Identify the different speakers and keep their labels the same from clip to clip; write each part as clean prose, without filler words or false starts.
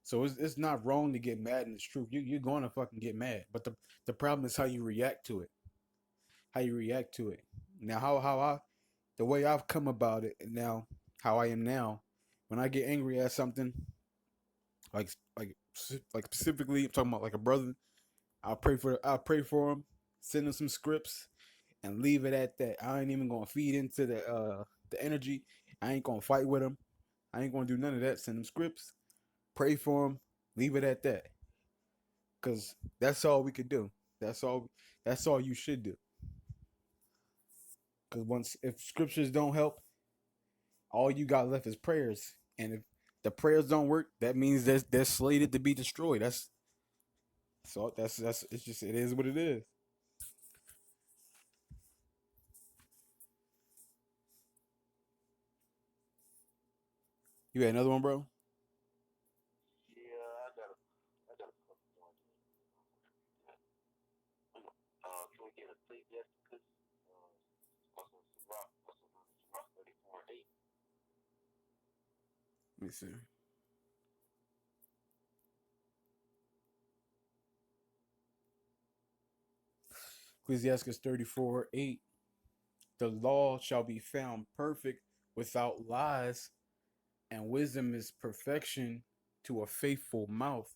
Speaker 1: So it's not wrong to get mad in this truth. You're gonna fucking get mad. But the problem is how you react to it. How you react to it. Now how I the way I've come about it now, how I am now, when I get angry at something, like like specifically, I'm talking about like a brother. I'll pray for him, send him some scripts, and leave it at that. I ain't even gonna feed into the energy. I ain't gonna fight with him. I ain't gonna do none of that. Send him scripts, pray for him, leave it at that. Cause that's all we could do. That's all. That's all you should do. Cause once if scriptures don't help, all you got left is prayers. And if the prayers don't work, that means they're slated to be destroyed. That's it's just it is what it is. You got another one, bro? Let me see. Ecclesiastes 34:8. The law shall be found perfect without lies, and wisdom is perfection to a faithful mouth.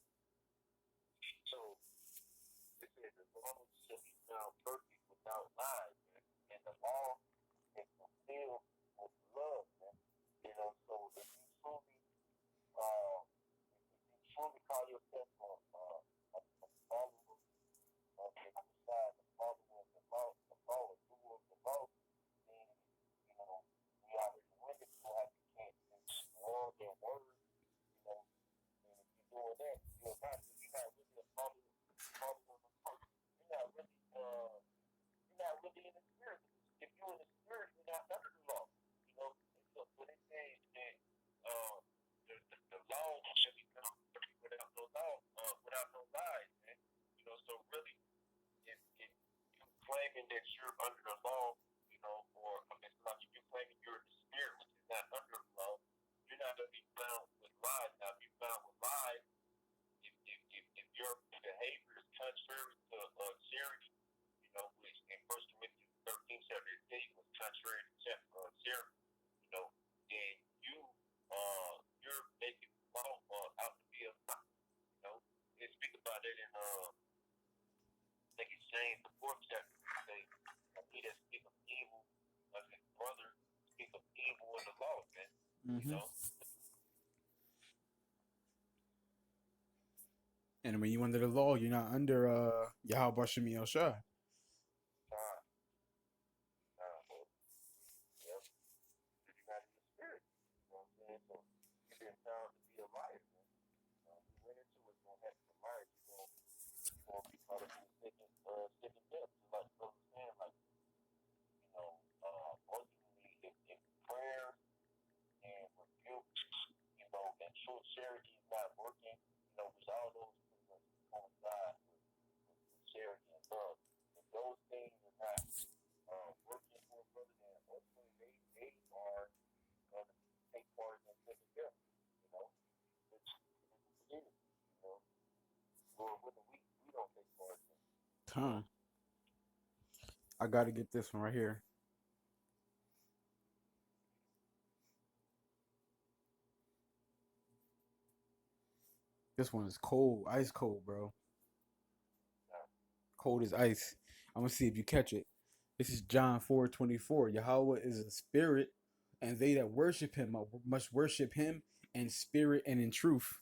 Speaker 1: Mm-hmm. And when you under the law, you're not under Yahweh Shemi El Shai. Huh. I gotta get this one right here. This one is cold, ice cold, bro. Cold as ice. I'm gonna see if you catch it. This is John 4:24. Yahweh is a spirit, and they that worship him must worship him in spirit and in truth.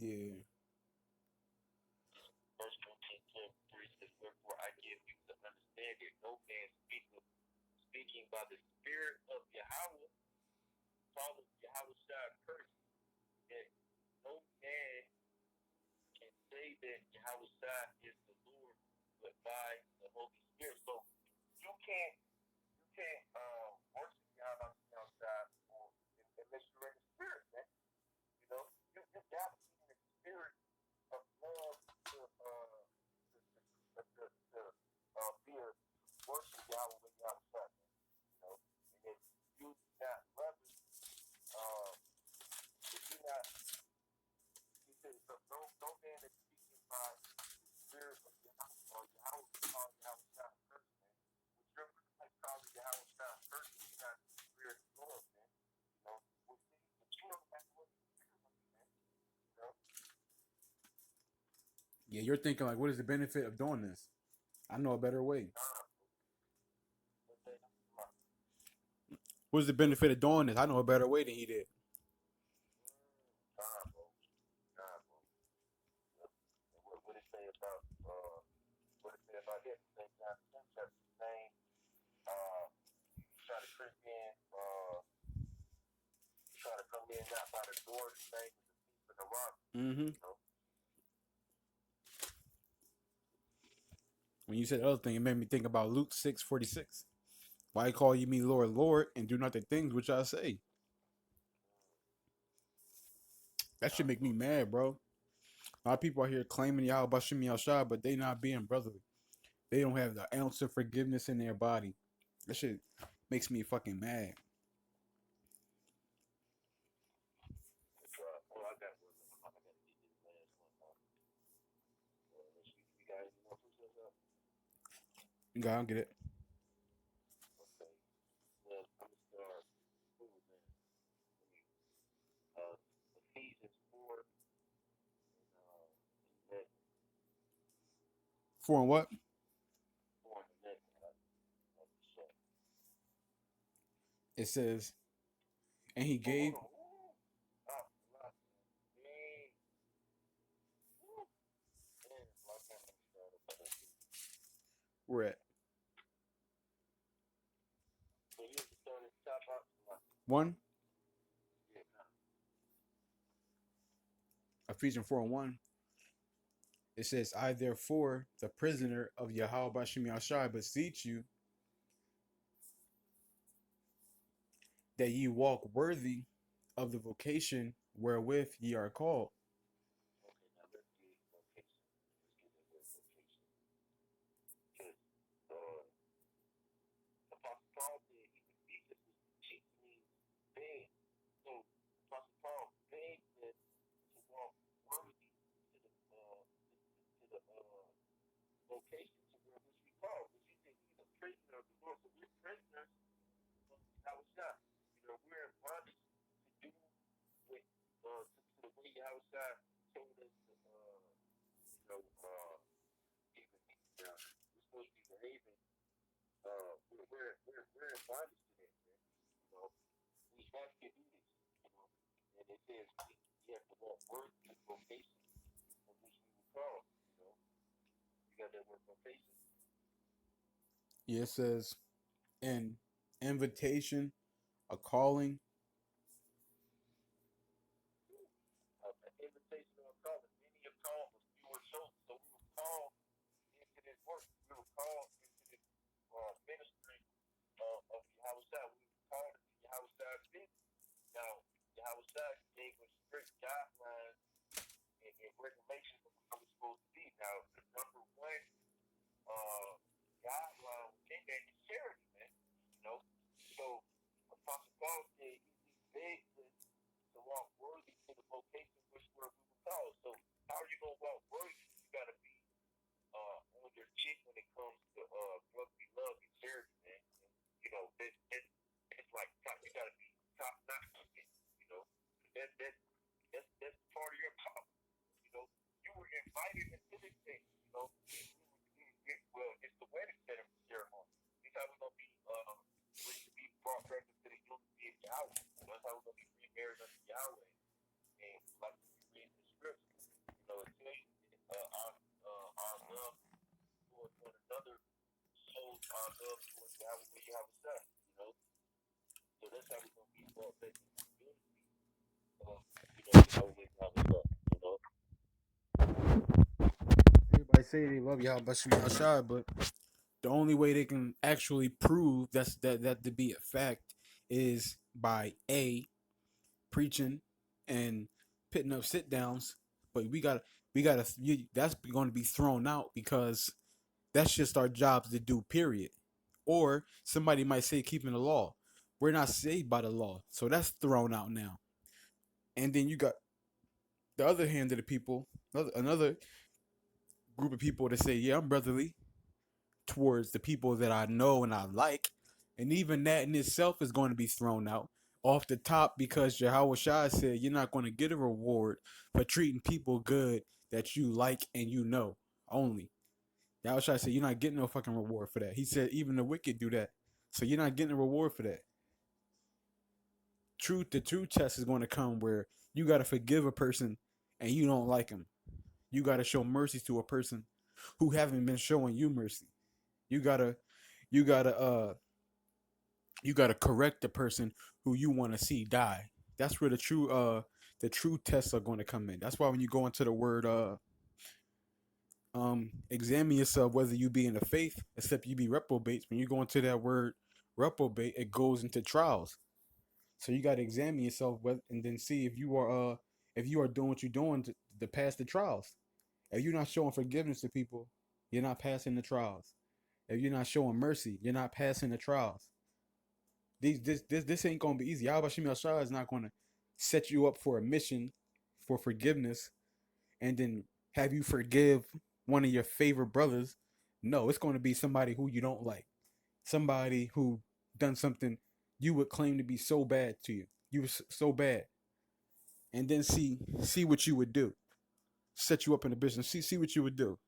Speaker 1: Yeah. Yeah, you're thinking like, what is the benefit of doing this? I know a better way. What's the benefit of doing this? I know a better way than he did. Mm-hmm. When you said the other thing, it made me think about Luke 6:46. Why call you me Lord, Lord, and do not the things which I say? That should make me mad, bro. A lot of people out here claiming Yahweh Bashim Yahshua, but they not being brotherly. They don't have the ounce of forgiveness in their body. That shit makes me fucking mad. You gotta get it. For what? It says, and he gave. We're at one. Ephesians 4:1. It says, I therefore, the prisoner of Yahweh Bashim Yahshua, beseech you that ye walk worthy of the vocation wherewith ye are called. Yeah, it says an invitation, a calling. Everybody say they love you, how about you outside, but the only way they can actually prove that to be a fact is by preaching and putting up sit downs. But that's going to be thrown out because that's just our jobs to do. Period. Or somebody might say keeping the law. We're not saved by the law, so that's thrown out now. And then you got the other hand of the people, another group of people that say, yeah, I'm brotherly towards the people that I know and I like. And even that in itself is going to be thrown out off the top because Yahweh Shai said you're not going to get a reward for treating people good that you like and you know only. Yahweh Shai said you're not getting no fucking reward for that. He said even the wicked do that. So you're not getting a reward for that. The true test is going to come where you got to forgive a person and you don't like him. You got to show mercy to a person who haven't been showing you mercy. You gotta, you gotta, you gotta correct the person who you want to see die. That's where the true tests are going to come in. That's why when you go into the word, examine yourself whether you be in the faith, except you be reprobates. When you go into that word reprobate, it goes into trials. So you got to examine yourself, and then see if you are doing what you're doing to pass the trials. If you're not showing forgiveness to people, you're not passing the trials. If you're not showing mercy, you're not passing the trials. This ain't gonna be easy. Yahweh Shem Yahshua is not gonna set you up for a mission for forgiveness and then have you forgive one of your favorite brothers. No, it's gonna be somebody who you don't like. Somebody who done something you would claim to be so bad to you. You were so bad. And then see what you would do. Set you up in the business. See what you would do.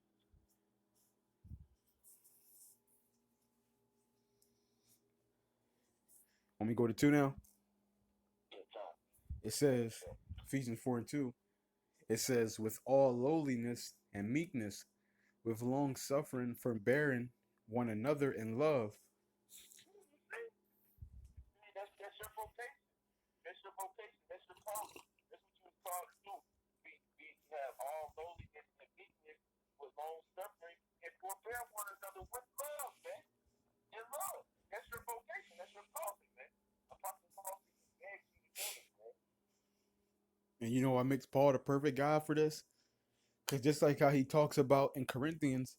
Speaker 1: Let me go to 2 now. It says Ephesians 4:2. It says, with all lowliness and meekness, with long suffering, forbearing one another in love. And you know what makes Paul the perfect guy for this? Because just like how he talks about in Corinthians,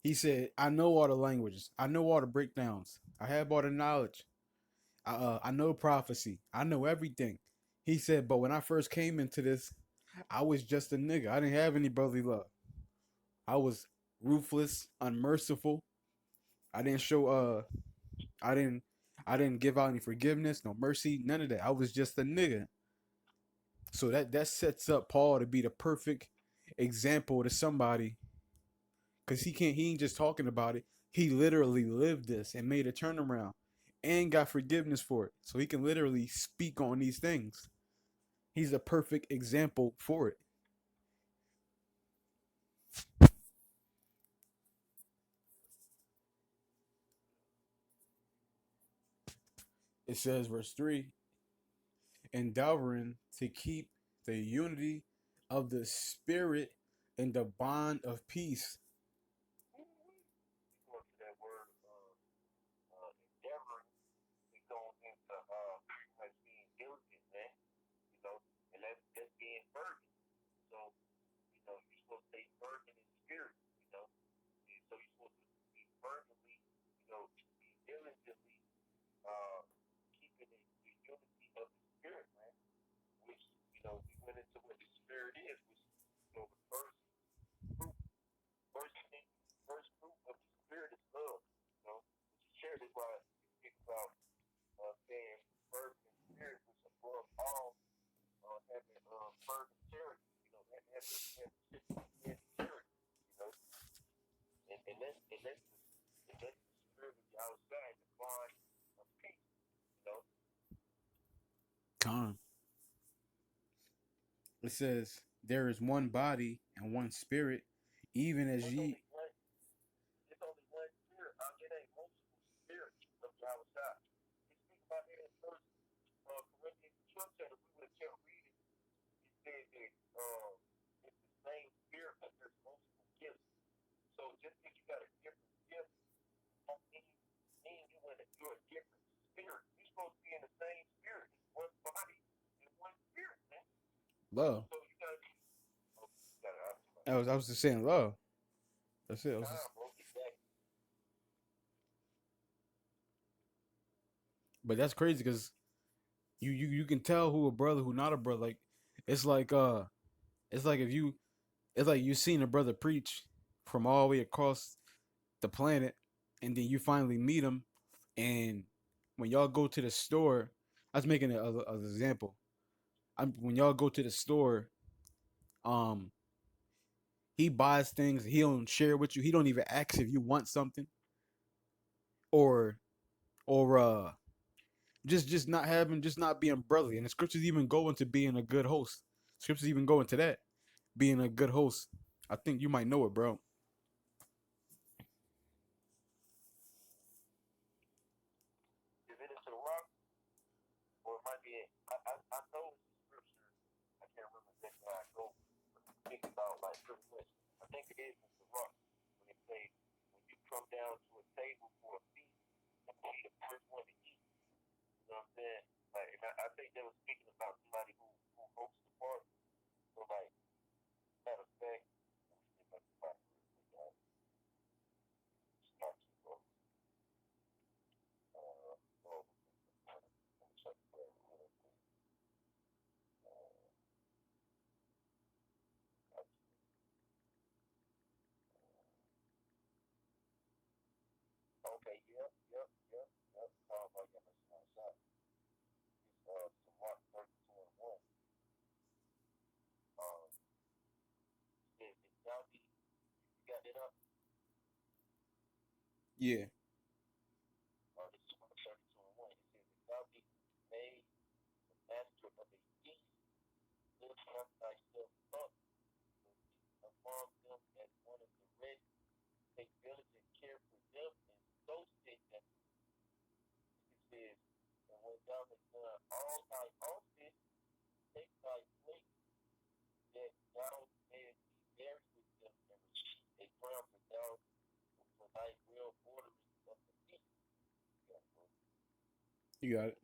Speaker 1: he said, I know all the languages. I know all the breakdowns. I have all the knowledge. I know prophecy. I know everything. He said, but when I first came into this, I was just a nigga. I didn't have any brotherly love. I was ruthless, unmerciful. I didn't show I didn't I didn't give out any forgiveness, no mercy, none of that. I was just a nigga. So that sets up Paul to be the perfect example to somebody, because he ain't just talking about it. He literally lived this and made a turnaround and got forgiveness for it. So he can literally speak on these things. He's a perfect example for it. It says, verse 3, endeavoring to keep the unity of the spirit and the bond of peace. Con. It says, there is one body and one spirit, even as ye. Love. I was just saying love. That's it. But that's crazy because you can tell who a brother, who not a brother. Like it's like it's like if you it's like you seen a brother preach from all the way across the planet, and then you finally meet him, and when y'all go to the store, I was making it as an example. When y'all go to the store, um, he buys things. He don't share with you. He don't even ask if you want something, or or just not having, just not being brotherly. And the scriptures even go into being a good host. Scriptures even go into that, being a good host. I think you might know it, bro. Yeah. You got it.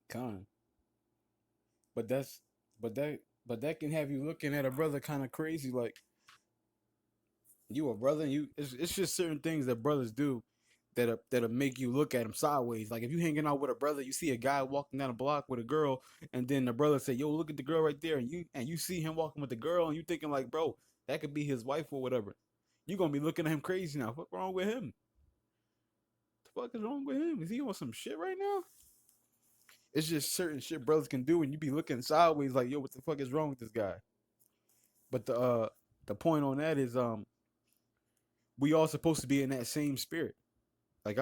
Speaker 1: Con. But that's but that can have you looking at a brother kind of crazy. Like you a brother, and you it's just certain things that brothers do that'll make you look at him sideways. Like if you hanging out with a brother, you see a guy walking down the block with a girl, and then the brother say, "Yo, look at the girl right there," and you see him walking with the girl, and you thinking like, "Bro, that could be his wife or whatever." You gonna be looking at him crazy now. What's wrong with him? The fuck is wrong with him? Is he on some shit right now? It's just certain shit brothers can do, and you be looking sideways like, "Yo, what the fuck is wrong with this guy?" But the point on that is we all supposed to be in that same spirit. Like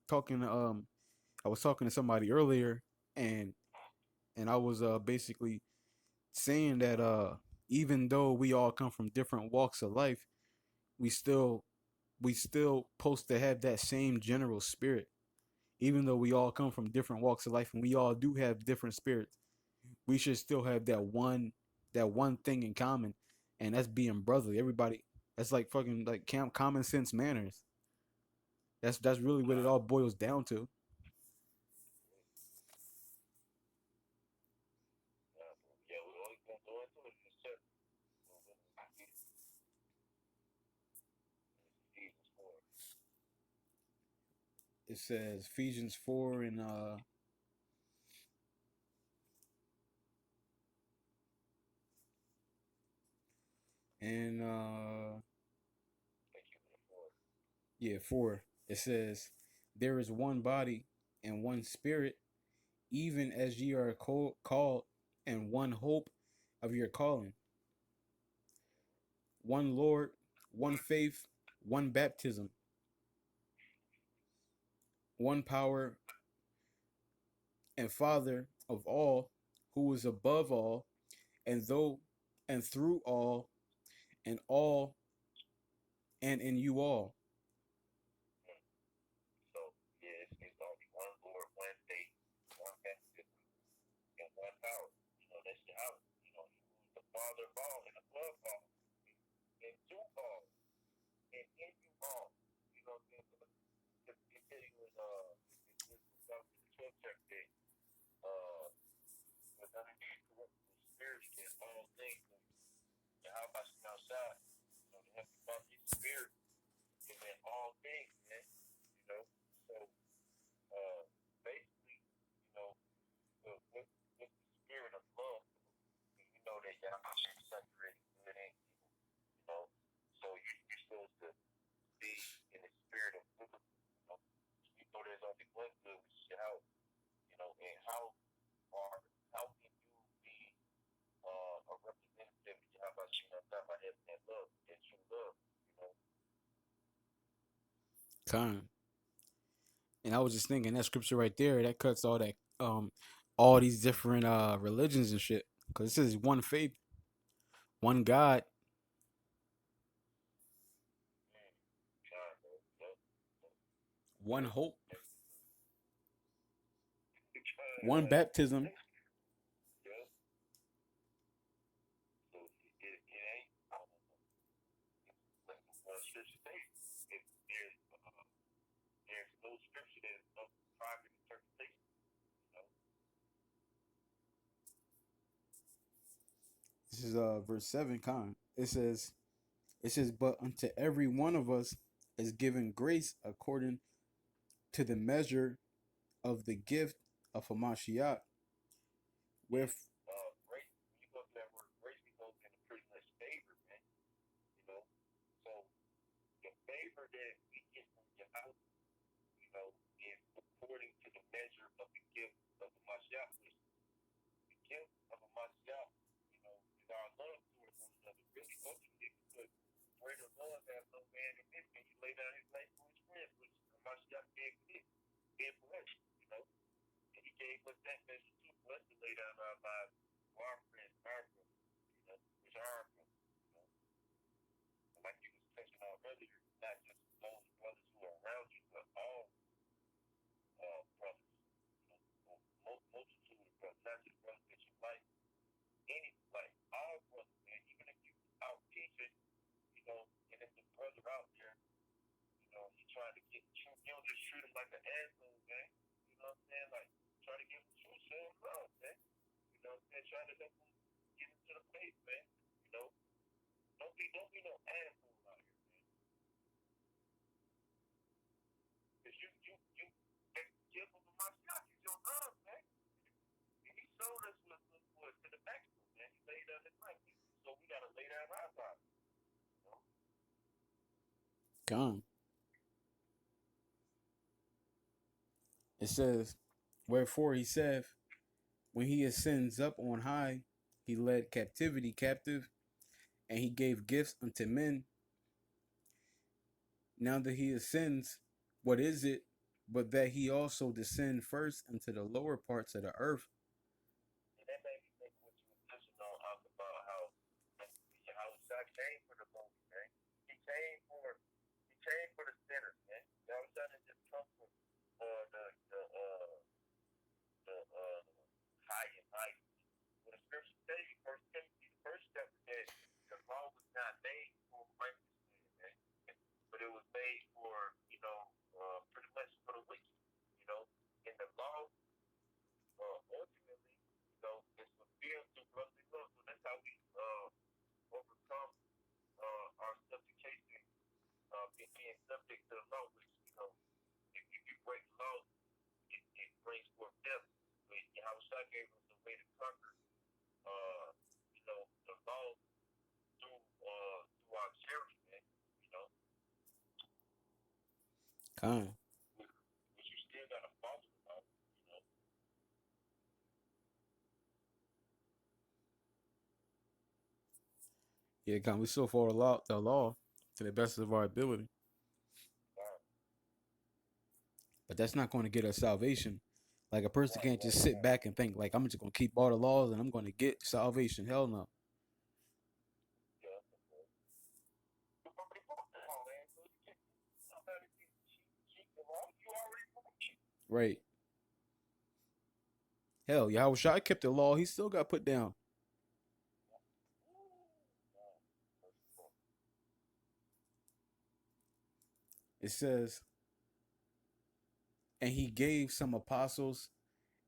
Speaker 1: talking I was talking to somebody earlier, and I was basically saying that even though we all come from different walks of life, we still supposed to have that same general spirit. Even though we all come from different walks of life and we all do have different spirits, we should still have that one thing in common, and that's being brotherly. Everybody, that's like fucking like common sense manners. That's really what it all boils down to. It says Ephesians 4 and yeah, 4. It says there is one body and one spirit, even as ye are called, and one hope of your calling. one Lord, one faith, one baptism, one power and Father of all, who is above all, and though and through all and in you all.
Speaker 2: So yeah, it's only one Lord, one faith, one baptism, and one power. That's the out. Who's the Father of all and above all, and through all, and in you all. What I'm saying? So it tell you in it's about the 12th chapter, but underneath corruptible spirits and all things. And how about you outside? The Heavenly Father, His Spirit is in all things, man. You know, so uh, basically, with the spirit of love, and you know that y'all should separate good and evil. You know, so you're supposed to be in the spirit of good. There's only one good, which is your house. And are how can you be a representative? How about talking about having that love, that true love? You know,
Speaker 1: Kind. And I was just thinking that scripture right there that cuts all these different religions and shit. Cause this is one faith, one God,
Speaker 2: God, love,
Speaker 1: one
Speaker 2: love,
Speaker 1: hope, one
Speaker 2: God,
Speaker 1: baptism.
Speaker 2: yeah. So it ain't like scripture say. If there's no scripture that's of private interpretation. You know,
Speaker 1: This is verse 7 con. It says, but unto every one of us is given grace according to the measure of the gift of Hamashiach.
Speaker 2: and
Speaker 1: With
Speaker 2: grace. When you go to that word grace, it goes into pretty much favor, man. You know, so the favor that we get from Yahweh, is according to the measure of the gift of the Mashiach. The gift of a Mashiach, is our love towards one another. Really, ultimately, because greater love has no man than this, and he lay down his life for his friends, which the Mashiach did for us, and he gave us that measure too for us to lay down our lives for our friends, our brothers, which are our brothers. And like you was touching on earlier, not just those brothers who are around you, but all brothers, multitude of brothers, not just brothers that you like, all brothers, man. Even if you out teaching, and if the brother out there, he trying to get you, you don't just treat him like an asshole, man. You know what I'm saying? Like, try to give him true, show him love, man. You know what I'm saying? Trying to help him get into the faith, man. You know, don't be no asshole out here, man. Cause you give him my shot. He's your love, man. And he showed us what to the maximum, man. He laid down his life. So we gotta lay down our lives, you know.
Speaker 1: con. It says, wherefore he saith, when he ascends up on high, he led captivity captive, and he gave gifts unto men. Now that he ascends, what is it but that he also descend first into the lower parts of the earth?
Speaker 2: And that made me think of what you were touching on about how God came for the lonely, man. He came for the sinners, man. God was trying to just come for the high and mighty. What the scripture says, First Timothy, the first chapter, that the law was not made for righteous men, man, but it was made for pretty much for the wicked, and the law ultimately
Speaker 1: Yeah, God, we still follow the law to the best of our ability,
Speaker 2: Right,
Speaker 1: but that's not going to get us salvation. Like a person
Speaker 2: right,
Speaker 1: can't
Speaker 2: right,
Speaker 1: just sit
Speaker 2: right.
Speaker 1: back and think like I'm just going to keep all the laws and I'm going to get salvation. Hell no.
Speaker 2: Yeah. Okay. You already broke the law, man. So you can't somebody keep the law. You already broke it.
Speaker 1: Right. Hell, Yahweh Shai kept the law. He still got put down.
Speaker 2: Man, merciful.
Speaker 1: It says, and he gave some apostles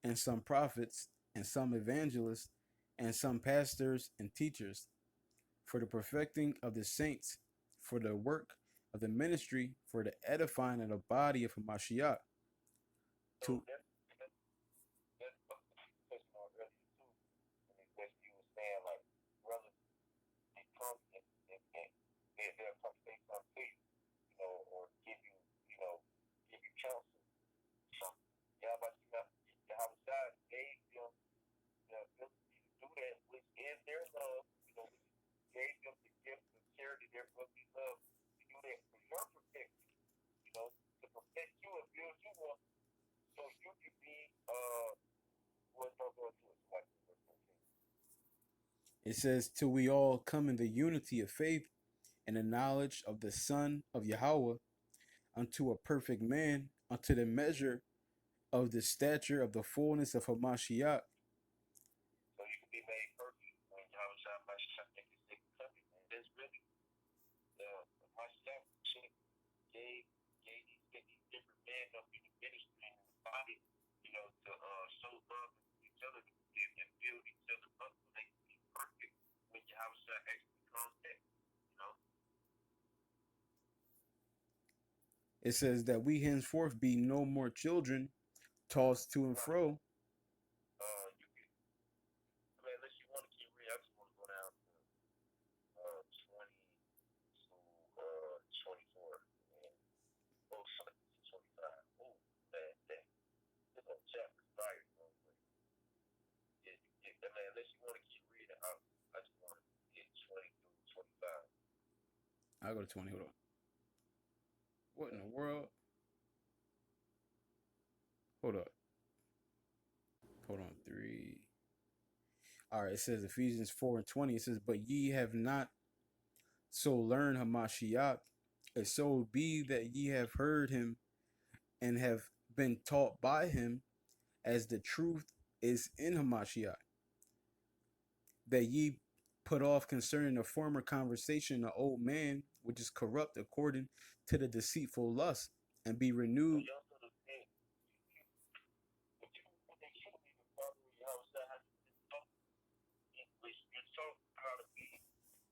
Speaker 1: and some prophets and some evangelists and some pastors and teachers for the perfecting of the saints, for the work of the ministry, for the edifying of the body of Hamashiach.
Speaker 2: So
Speaker 1: To
Speaker 2: that's what you were touching on earlier too. And then what you were saying, like brothers, they come and they'll come say something to you, or give you, you know, give you counsel. So yeah, but you know, Yahweh God gave them the ability to do that, which is their love, which gave them the gift of charity, their brotherly love, to do that for your protection, to protect you and build you up so you can be what no Lord do is like verse 13.
Speaker 1: it says, till we all come in the unity of faith and the knowledge of the Son of Yahweh, unto a perfect man, unto the measure of the stature of the fullness of Hamashiach.
Speaker 2: So you can be made perfect when Yahweh Shah Mashiach make his second coming, man. That's really the Mashiach gave these different men up in the ministry and the body, to show love to each other and build each other up so they can be perfect when Yahweh Shah actually comes back.
Speaker 1: It says that we henceforth be no more children, tossed to and
Speaker 2: Right.
Speaker 1: fro.
Speaker 2: You can, I mean, unless you want to keep reading, I just want to go down to 20 to 24 and oh, sorry, 25. Oh, that this whole chapter fire, Yeah, I mean, unless you want to keep reading, I just want to get 20 through 25.
Speaker 1: I'll go to 20. Hold on. What in the world? Hold up. Hold on. 3. All right. It says Ephesians 4 and 20. It says, but ye have not so learned Hamashiach, and so be that ye have heard him and have been taught by him as the truth is in Hamashiach, that ye put off concerning the former conversation the old man, which is corrupt according to the deceitful lust, and be
Speaker 2: So
Speaker 1: renewed.
Speaker 2: you also understand, but you when you don't even follow Yahweh, how you been taught, which you're taught how to be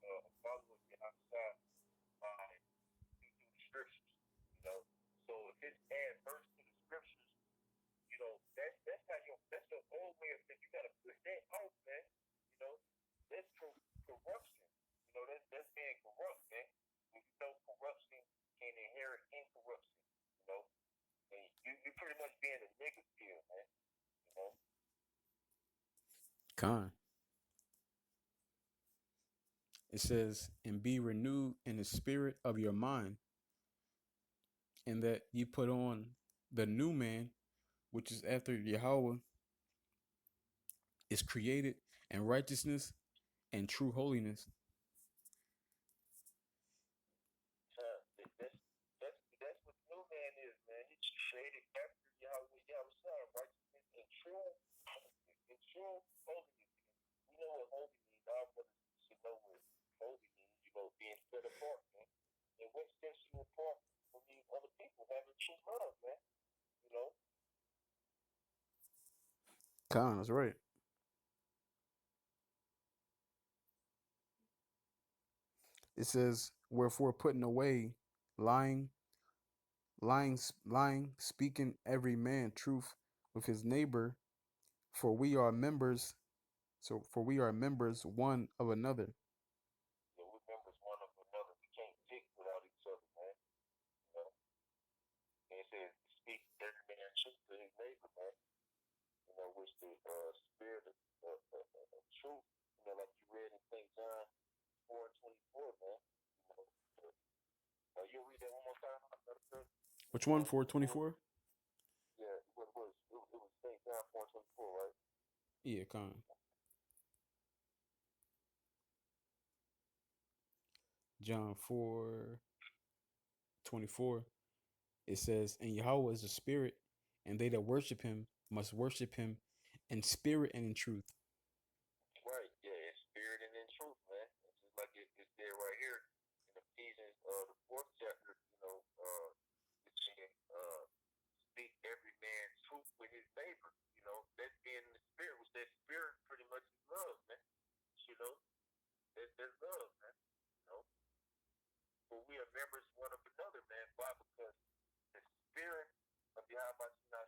Speaker 2: a follower of Yahweh by through the scriptures, you know. So if it's adverse to the scriptures, that's your old way of thinking. You gotta put that out, man. You know, that's corruption. That's being corrupt, man. When you know corruption can inherit incorruption, you know, and you pretty much being a nigga still, man. You know,
Speaker 1: Con. It says, and be renewed in the spirit of your mind, and that you put on the new man, which is after Yahweh is created in righteousness and true holiness.
Speaker 2: that's what the new man is, man. He's created after Yahweh, righteousness and true holiness. We know what holy means. Our brothers should know what holy means. Being set apart, man. And what sets you apart from these other people having true love, man? You know,
Speaker 1: Con, that's right. It says, wherefore putting away lying, lying, speaking every man truth with his neighbor, for we are members. So, for we are members one of another.
Speaker 2: we're members one of another. We can't pick without each other, man. You know, and it says speak every man truth to his neighbor, man. Which the spirit of truth, like you read in St. John 4:24, man. You know, you read that one more time, brother?
Speaker 1: Which one?
Speaker 2: 4:24.
Speaker 1: 424?
Speaker 2: Yeah, what it was? It was St. John 4:24, right?
Speaker 1: Yeah, con. John 4:24. It says, "And Yahweh is a spirit, and they that worship him must worship him in spirit and in truth."
Speaker 2: Right, yeah, in spirit and in truth, man. It's just like it's there right here in Ephesians, the fourth chapter. It's saying, speak every man truth with his neighbor. You know, that's being in the spirit, which that spirit pretty much is love, man. You know, that's love, man. You know, but we are members one of another, man. Why? Because the spirit of Yahweh Shai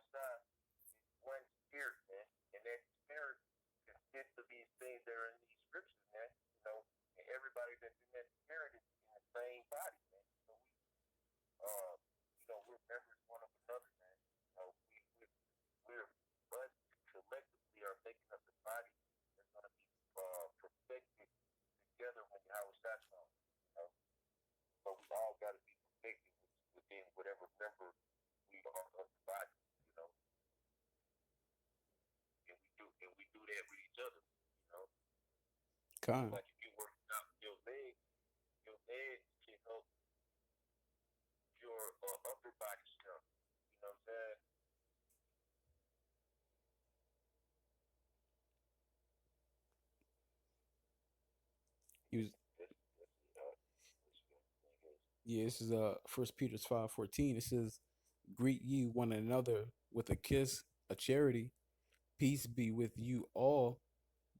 Speaker 2: is one spirit, man, and that spirit consists of these things that are in these scriptures, man. You know, and everybody that's in that spirit is in the same body, man. So we're members one of another, man. You know, we're us collectively are making up the body that's going to be perfected together when Yahweh Shai comes. You know, so we all got to be perfected within whatever member we are of the body. You know, and we do that with each other. You know,
Speaker 1: Con.
Speaker 2: like if you're working out your legs can help your upper body strength. You know what I'm saying?
Speaker 1: He was
Speaker 2: What's your thing is?
Speaker 1: Yeah, this is First Peter 5:14. It says, "Greet ye one another with a kiss, a charity. Peace be with you all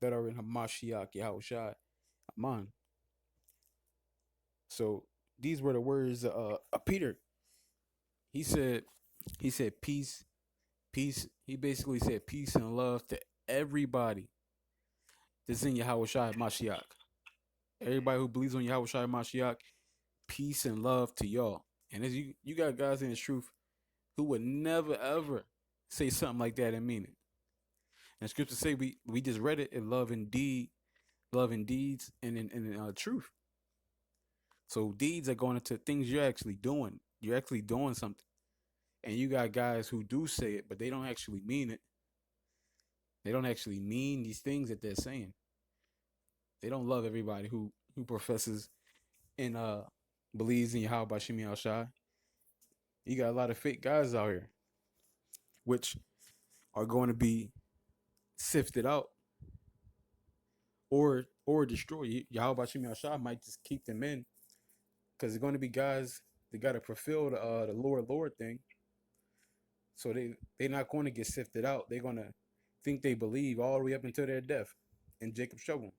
Speaker 1: that are in Hamashiach Yahushai." Aman. So these were the words of Peter. He said, peace, peace. He basically said peace and love to everybody that's in Yahushua Mashiach. Everybody who believes on Yahushua Mashiach, peace and love to y'all. And as you got guys in the truth who would never ever say something like that and mean it. And scriptures say we just read it in love and deeds, and in truth. So deeds are going into things you're actually doing. You're actually doing something. And you got guys who do say it, but they don't actually mean it. They don't actually mean these things that they're saying. They don't love everybody who professes and believes in Yahweh Bashim Al Shai. You got a lot of fake guys out here, which are going to be sifted out or destroyed. Yahweh Bashim Al Shai might just keep them in because they're going to be guys that got to fulfill the Lord thing. So they're not going to get sifted out. They're going to think they believe all the way up until their death. And Jacob Shovel.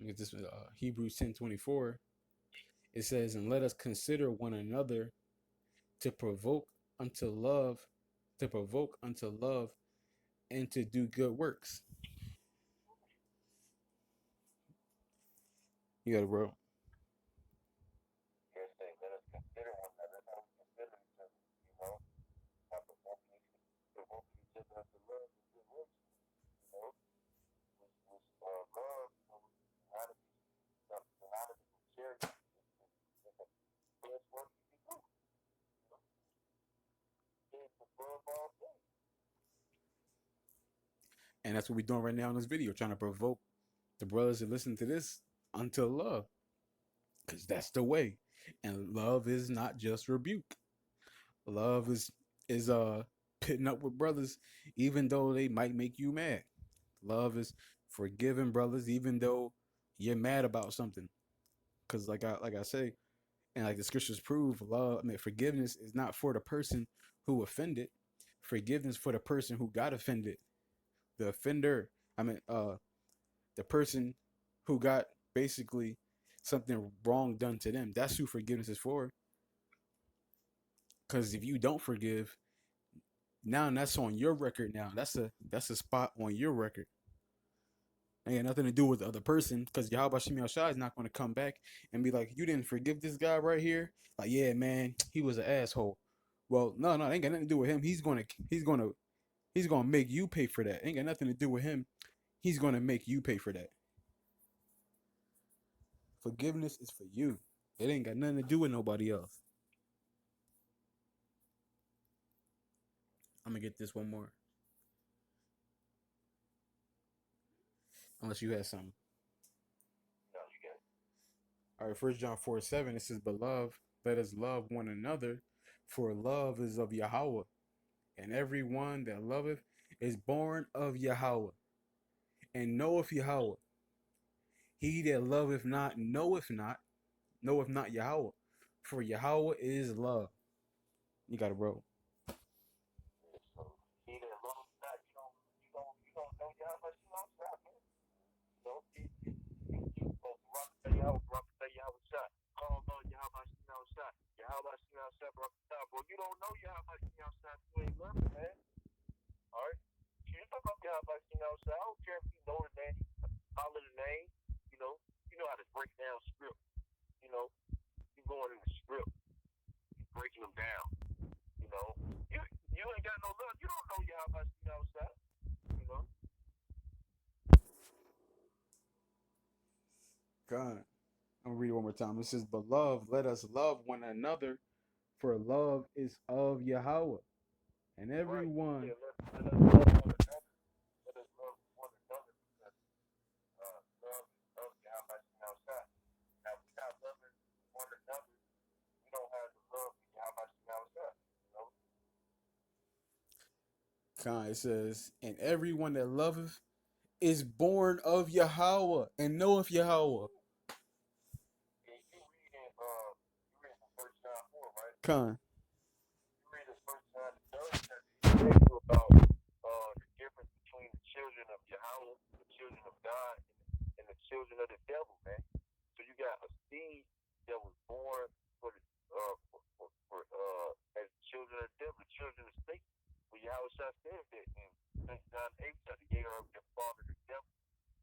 Speaker 2: Yeah,
Speaker 1: Because this is Hebrews 10:24. It says, "And let us consider one another to provoke unto love, to provoke unto love, and to do good works." You got it, bro.
Speaker 2: yes, say, let us consider one another. That's how we consider each other. You know, by provoking each other to love and good works. You know, which love, you know, a lot of this charity is the best work you can do. You know, it's above all things.
Speaker 1: And that's what we're doing right now in this video, trying to provoke the brothers that listen to this unto love. Because that's the way. And love is not just rebuke. Love is pitting up with brothers even though they might make you mad. Love is forgiving brothers even though you're mad about something. Because like I say, and like the scriptures prove, love, I mean, forgiveness is not for the person who offended. Forgiveness for the person who got offended. The offender, I mean, the person who got basically something wrong done to them. That's who forgiveness is for. Because if you don't forgive, now that's on your record. Now that's a spot on your record. It ain't nothing to do with the other person, because Yahweh Shemi Shai is not going to come back and be like, "You didn't forgive this guy right here." Like, yeah, man, he was an asshole. Well, no, no, it ain't got nothing to do with him. He's gonna make you pay for that. It ain't got nothing to do with him. He's gonna make you pay for that. Forgiveness is for you. It ain't got nothing to do with nobody else. I'm gonna get this one more. Unless you had something.
Speaker 2: No, you got it.
Speaker 1: All right, First John 4:7. It says, "Beloved, let us love one another, for love is of Yahweh, and every one that loveth is born of Yahweh, and knoweth Yahweh. He that loveth not knoweth not Yahweh, for Yahweh is love." You got it, bro.
Speaker 2: Yeah, so he that loves not, you don't know you how much you lost out, man. You know, you oh, Rock say you have a shot. Oh Lord, you how much you know shot. You how much you know shot, Rock bro. You don't know you how much you know shot. You ain't loving, man. All right. You don't know you how much you know shot. I don't care if you know the name, holler the name. You know, you know how to break down script. You know, you going in the script, you breaking them down. You know, you ain't got no love. You don't know you how much you know shot. You know.
Speaker 1: God. I'm gonna read it one more time. It says, "Beloved, let us love one another, for love is of Yahweh, and
Speaker 2: Right.
Speaker 1: everyone."
Speaker 2: Yeah, let us love one another. Let us love one another because love is love. How much you know shot. Now we not loving one another. We don't have the love. How much you know shot. You know.
Speaker 1: God, it says, "And everyone that loveth is born of Yahweh, and knoweth Yahweh."
Speaker 2: And you reading from First John 4, right?
Speaker 1: Con.
Speaker 2: You read the First John the third chapter. He tells you about the difference between the children of Yahweh, the children of God, and the children of the devil, man. So you got a seed that was born for the as children of the devil, the children of Satan. Well, Yahweh said that in St. John 8 chapter, ye are of your father the devil,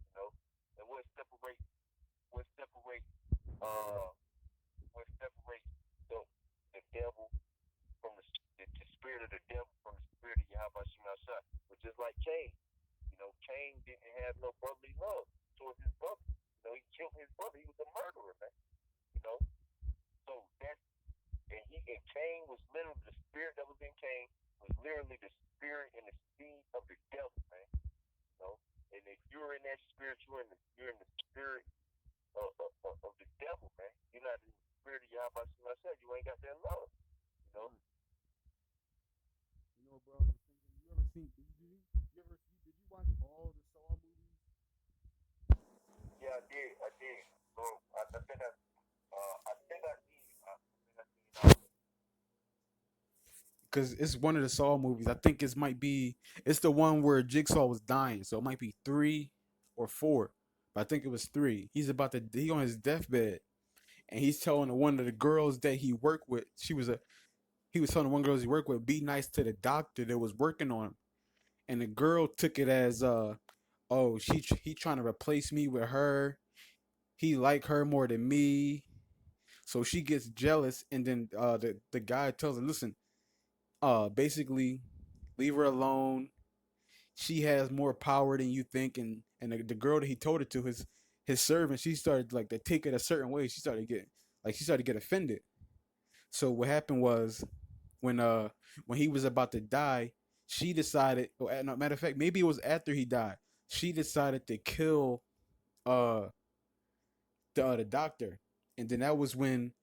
Speaker 2: you know. And what separate uh what separates the devil from the spirit of the devil from the spirit of Yahweh Shemashah, which is like Cain. You know, Cain didn't have no brotherly love towards his brother. You know, he killed his brother. He was a murderer, man. You know, so that's and Cain was literally the spirit that was in Cain was literally the spirit and the seed of the devil, man. You know, and if you're in that spirit, you're in the spirit of the devil, man. You're not in the spirit of Yahweh Shemashah. You ain't got that love. You know.
Speaker 1: You know, bro, you ever seen? Did you watch all the Saw movies?
Speaker 2: Yeah, I did. I did. So I think I did. I think I seen all of it.
Speaker 1: Because it's one of the Saw movies. I think it might be. It's the one where Jigsaw was dying, so it might be three or four. But I think it was three. He on his deathbed, and he's telling one of the girls that he worked with. He was telling one girl he worked with, be nice to the doctor that was working on him, and the girl took it as oh, he trying to replace me with her. He like her more than me, so she gets jealous, and then the guy tells her, listen, basically, leave her alone. She has more power than you think, and the girl that he told it to, his servant, she started like to take it a certain way. She started to get offended. So what happened was when he was about to die, she decided. No, matter of fact, maybe it was after he died. She decided to kill uh the doctor, and then that was when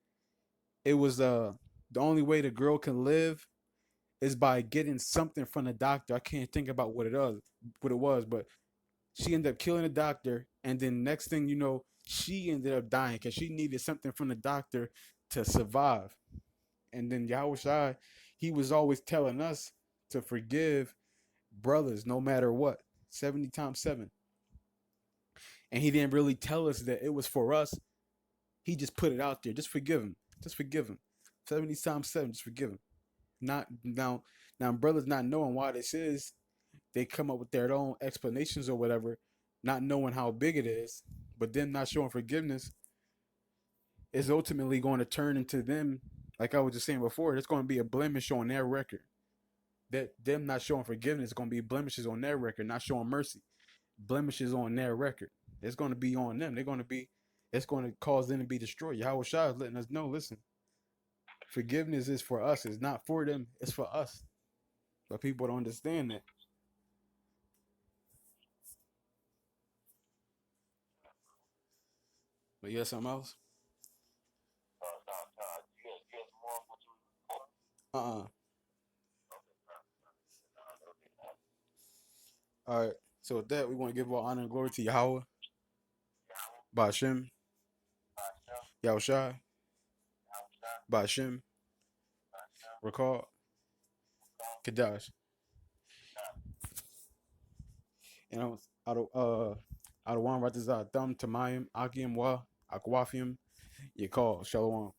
Speaker 1: it was the only way the girl can live is by getting something from the doctor. I can't think about what it was, but she ended up killing the doctor, and then next thing you know, she ended up dying because she needed something from the doctor to survive. And then Yahweh Shai, he was always telling us to forgive brothers no matter what, 70 times 7. And he didn't really tell us that it was for us. He just put it out there. Just forgive him. Just forgive him. 70 times 7, just forgive him. Not now brothers not knowing why this is, they come up with their own explanations or whatever, not knowing how big it is, but them not showing forgiveness is ultimately going to turn into them. Like I was just saying before, there's going to be a blemish on their record. That them not showing forgiveness is going to be blemishes on their record, not showing mercy. Blemishes on their record. It's going to be on them. They're going to be. It's going to cause them to be destroyed. Yahweh Shah is letting us know. Listen, forgiveness is for us. It's not for them. It's for us. But people don't understand that. But yeah, something else.
Speaker 2: You got some more what you report?
Speaker 1: Uh.
Speaker 2: Okay,
Speaker 1: All right. So with that, we want to give all honor and glory to Yahweh,
Speaker 2: Yahweh,
Speaker 1: Ba'Shem,
Speaker 2: Hashem,
Speaker 1: Yahweh Shai,
Speaker 2: Yahweh,
Speaker 1: Ba'Shem,
Speaker 2: Hashem,
Speaker 1: Rakal,
Speaker 2: Mukam,
Speaker 1: Kadash. And I was out of one right thumb Tamayim, Akim Wa, Akwafium, Yakal, Shalom.